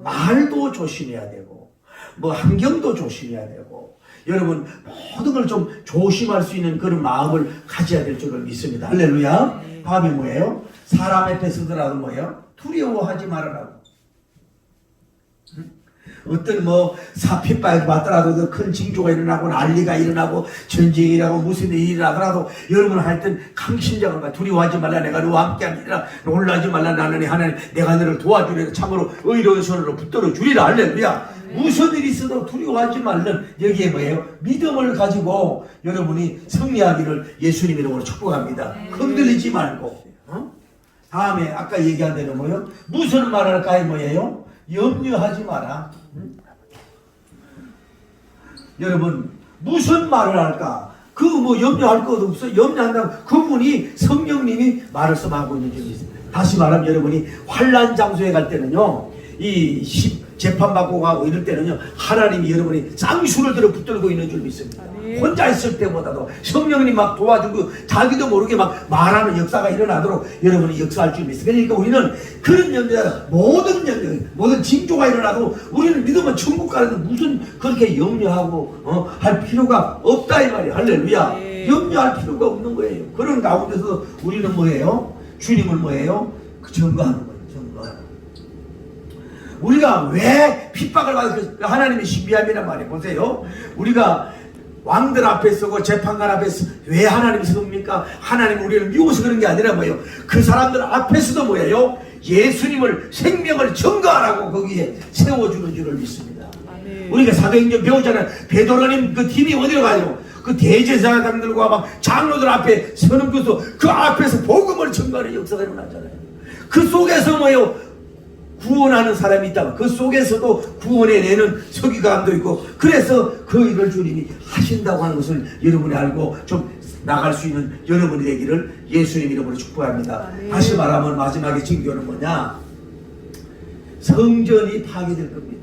Speaker 1: 말도 조심해야 되고, 뭐 환경도 조심해야 되고, 여러분 모든 걸 좀 조심할 수 있는 그런 마음을 가져야 될 줄을 믿습니다. 할렐루야. 다음에 뭐예요? 사람 앞에 서더라도 뭐예요? 두려워하지 말아라고. 어떤 뭐 사핍을 받더라도 큰 징조가 일어나고 난리가 일어나고 전쟁이 일어나고 무슨 일이 일어나더라도 여러분 하여튼 강심장을 두려워하지 말라 내가 너와 함께하리라 놀라지 말라 나는 하나님 내가 너를 도와주리라 참으로 의로운 손으로 붙들어 주리라. 할렐루야. 무슨 일이 있어도 두려워하지 말는 여기에 뭐예요? 믿음을 가지고 여러분이 승리하기를 예수님 이름으로 축복합니다. 흔들리지 말고. 다음에 아까 얘기한 대로 뭐예요? 무슨 말을 할까요? 뭐예요? 염려하지 마라. 여러분 무슨 말을 할까? 그 뭐 염려할 것 없어. 염려한다면 그분이 성령님이 말을 써하고 있는 점이 있습니다. 다시 말하면 여러분이 환난 장소에 갈 때는요, 이 재판받고 가고 이럴 때는요, 하나님이 여러분이 쌍수를 들어 붙들고 있는 줄 믿습니다. 혼자 있을 때보다도 성령님 막 도와주고 자기도 모르게 막 말하는 역사가 일어나도록 여러분이 역사할 줄 믿습니다. 그러니까 우리는 그런 염려, 모든 징조가 일어나도 우리는 믿으면 천국 가는 무슨 그렇게 염려하고 할 필요가 없다 이 말이에요. 할렐루야. 염려할 필요가 없는 거예요. 그런 가운데서 우리는 뭐예요? 주님을 뭐예요? 증거하는 거예요. 우리가 왜 핍박을 받을 하나님의 신비함이란 말이에요. 보세요. 우리가 왕들 앞에 서고 재판관 앞에 서 왜 하나님이 섭니까? 하나님 우리를 미워서 그런 게 아니라 뭐예요? 그 사람들 앞에서도 뭐예요? 예수님을 생명을 증거하라고 거기에 세워주는 줄을 믿습니다. 우리가 사도행전 배우잖아요. 베드로님 그 팀이 어디로 가요? 그 대제사장들과 막 장로들 앞에 서는 그 앞에서 복음을 증거하는 역사가 일어나잖아요. 그 속에서 뭐예요? 구원하는 사람이 있다면 그 속에서도 구원해내는 서기관도 있고 그래서 그 일을 주님이 하신다고 하는 것을 여러분이 알고 좀 나갈 수 있는 여러분이 되기를 예수님 이름으로 축복합니다. 다시 말하면 마지막에 징조는 뭐냐? 성전이 파괴될 겁니다.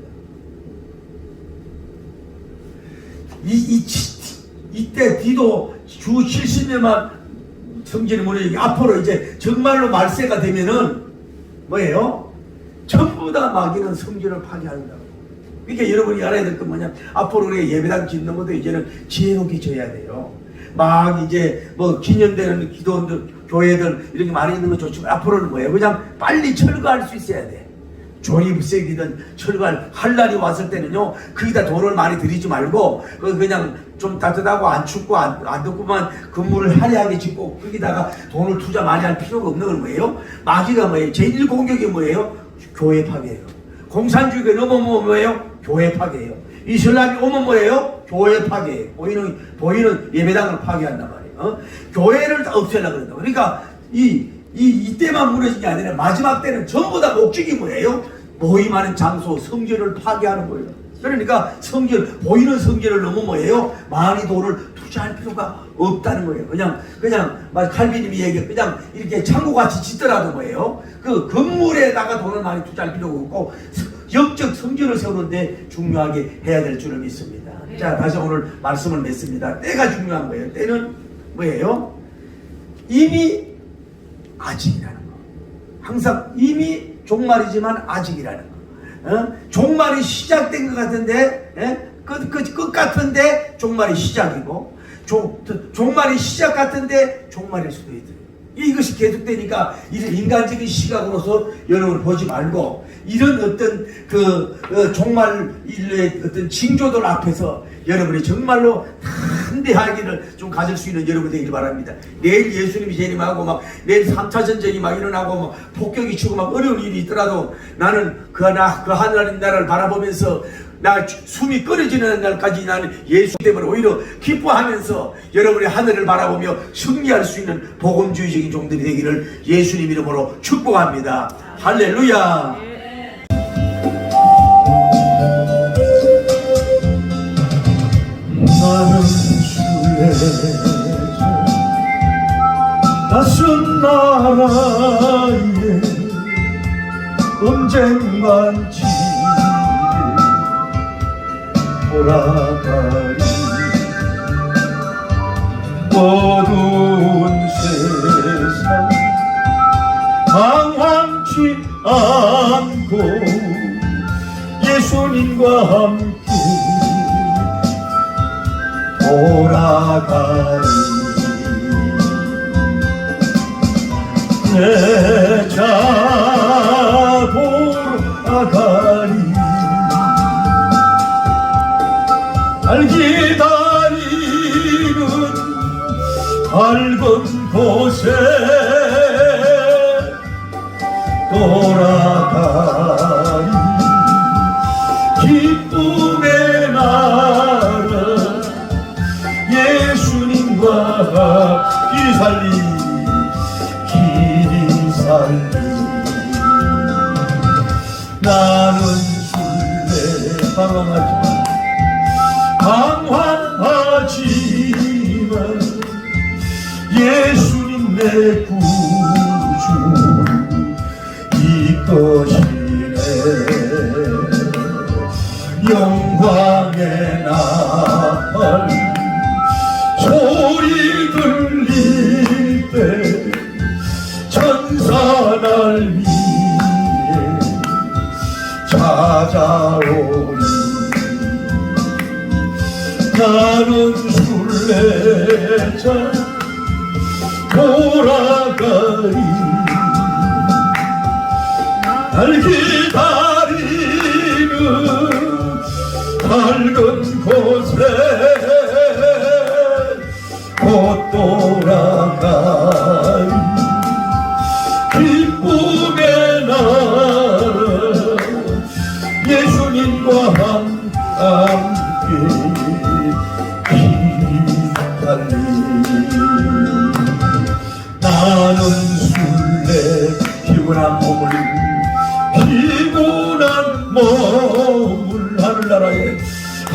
Speaker 1: 이때 뒤도 주 70년만 성전이 무너지기 앞으로 이제 정말로 말세가 되면은 뭐예요? 전부 다 마귀는 성전을 파괴한다고. 그러니까 여러분이 알아야 될 건 뭐냐? 앞으로 우리가 예배당 짓는 것도 이제는 지혜롭게 져야 돼요. 막 이제 뭐 기념되는 기도원들, 교회들 이렇게 많이 있는 건 좋지만 앞으로는 뭐예요? 그냥 빨리 철거할 수 있어야 돼. 조립색이든 철발 할 날이 왔을 때는요, 거기다 돈을 많이 들이지 말고 그냥 좀 따뜻하고 안 춥고 안 덥고만 건물을 화려하게 짓고 거기다가 돈을 투자 많이 할 필요가 없는 건 뭐예요? 마귀가 뭐예요? 제1 공격이 뭐예요? 교회 파괴예요. 공산주의가 넘어오면 뭐예요? 교회 파괴예요. 이슬람이 오면 뭐예요? 교회 파괴예요. 보이는 예배당을 파괴한단 말이에요. 교회를 다 없애려고 그런다. 그러니까 이때만 무너진 게 아니라 마지막 때는 전부 다 목적이 뭐예요? 모임하는 장소, 성전을 파괴하는 거예요. 그러니까 보이는 성전을 너무 뭐예요? 많이 돈을 투자할 필요가 없다는 거예요. 그냥 칼빈님이 얘기해, 그냥 이렇게 창고같이 짓더라도 뭐예요? 그 건물에다가 돈을 많이 투자할 필요가 없고 영적 성전을 세우는데 중요하게 해야 될 줄을 믿습니다. 자, 다시 오늘 말씀을 맺습니다. 때가 중요한 거예요. 때는 뭐예요? 이미 아직이라는 거. 항상 이미 종말이지만 아직이라는 거. 종말이 시작된 것 같은데, 끝 같은데 종말이 시작이고, 종말이 시작 같은데 종말일 수도 있어요. 이것이 계속되니까 이런 인간적인 시각으로서 여러분 보지 말고, 이런 어떤 종말 인류의 어떤 징조들 앞에서 여러분이 정말로 담대하기를 좀 가질 수 있는 여러분 되길 바랍니다. 내일 예수님이 재림하고 내일 3차 전쟁이 일어나고 폭격이 치고 어려운 일이 있더라도 나는 그 하나님 나라를 바라보면서 나 숨이 끊어지는 날까지 나는 예수 때문에 오히려 기뻐하면서 여러분의 하늘을 바라보며 승리할 수 있는 복음주의적인 종들이 되기를 예수님 이름으로 축복합니다. 할렐루야. 나는 술래자 낯선 나라에 언젠간 집에 돌아가리. 어두운 세상 방황치 않고 예수님과 함께 돌아가리. 내 자 돌아가리. 날 기다리는 밝은 곳에 돌아가리. 기쁨의 나라 예수님과 길이 살리. 나는 술래 방황하지만 예수님 내 구주 이것이네. 영광의 날 소리 들릴 때 천사 날 위에 찾아오니. 나는 술래자 돌아가리. 날 기다리는 밝은 곳에 곧 돌아가리. 기쁨의 나라 예수님과 함께 기다리. 나는 술래 피곤한 몸을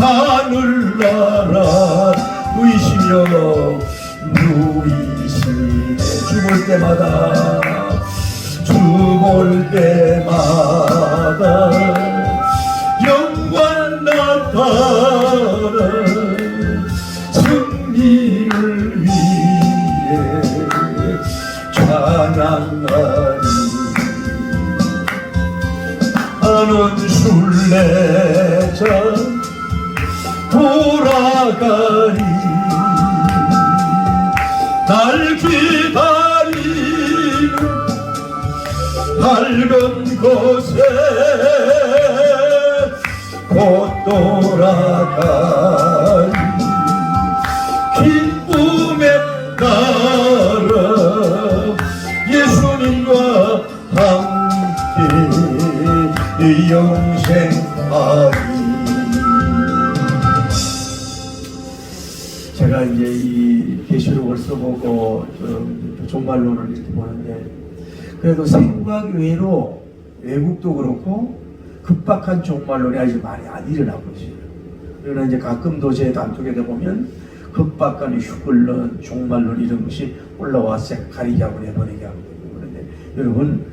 Speaker 1: 하늘나라 의시며 누이시네. 죽을 때마다 영광 나타나 승리를 위해 찬양하리. 나는 술래자 돌아가리. 날 기다리는 밝은 곳에 곧 돌아갈 기쁨의 나라 예수님과 함께 영생하리. 제가 이제 이 계시록을 써보고 종말론을 이렇게 보는데 그래도 생각 외로 외국도 그렇고 급박한 종말론이 아직 많이 안 일어나고 있어요. 그러나 이제 가끔 도시에 단톡에 보면 급박한 휴글론, 종말론 이런 것이 올라와서 가리게 하고 내보내게 하고 그런데 여러분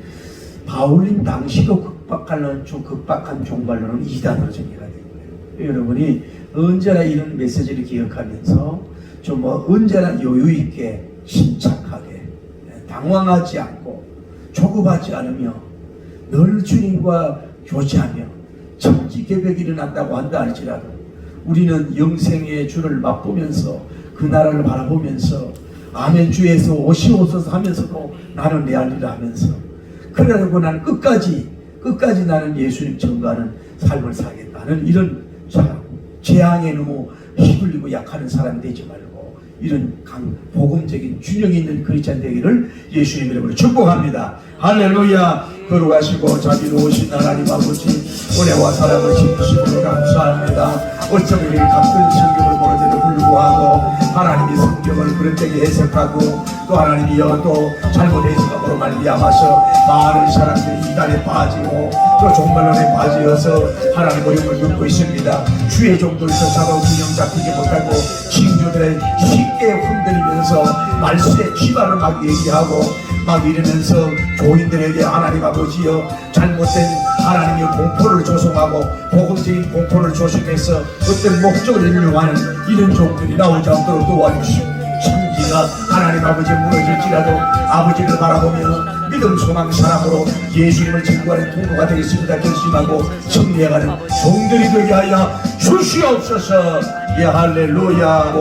Speaker 1: 바울님 당시도 급박한 종말론은 이단으로 정리가 된 거예요. 여러분이 언제나 이런 메시지를 기억하면서 좀 언제나 여유 있게 침착하게 당황하지 않고 조급하지 않으며 늘 주님과 교제하며 천지개벽이 일어난다고 한다 할지라도 우리는 영생의 주를 맛보면서 그 나라를 바라보면서 아멘 주에서 오시옵소서 하면서도 나는 내 할 일을 하면서 그러려고 나는 끝까지 나는 예수님 증거하는 삶을 살겠다는 이런 재앙에 너무 휘둘리고 약하는 사람이 되지 말고 이런 복음적인 균형 있는 크리스찬 되기를 예수님 이름으로 축복합니다. 할렐루야. 거룩하시고 자비로우신 하나님 아버지 은혜와 사랑을 지키시므로 감사합니다. 어쩌면 이렇게 같은 성경을 보는데도 불구하고 하나님이 성경을 그런 때에 해석하고 또 하나님이여 또 잘못 해석함으로 말미암아서 많은 사람들이 이단에 빠지고 또 종말론에 빠지어서 하나님 어려움을 겪고 있습니다. 주의 종들에서 잡아 균형 잡히지 못하고 친구들의 쉽게 흔들리면서 말씀의 쥐발을 막 얘기하고 막 이러면서 교인들에게 하나님 아버지여 잘못된 하나님의 공포를 조성하고 복음적인 공포를 조성해서 어떤 목적을 인용하는 이런 종들이 나오지 않도록 도와주시오. 천지가 하나님 아버지 무너질지라도 아버지를 바라보며 믿음 소망 사랑으로 예수님을 증거하는 통로가 되겠습니다. 결심하고 승리해가는 종들이 되게 하여 주시옵소서. 예 할렐루야.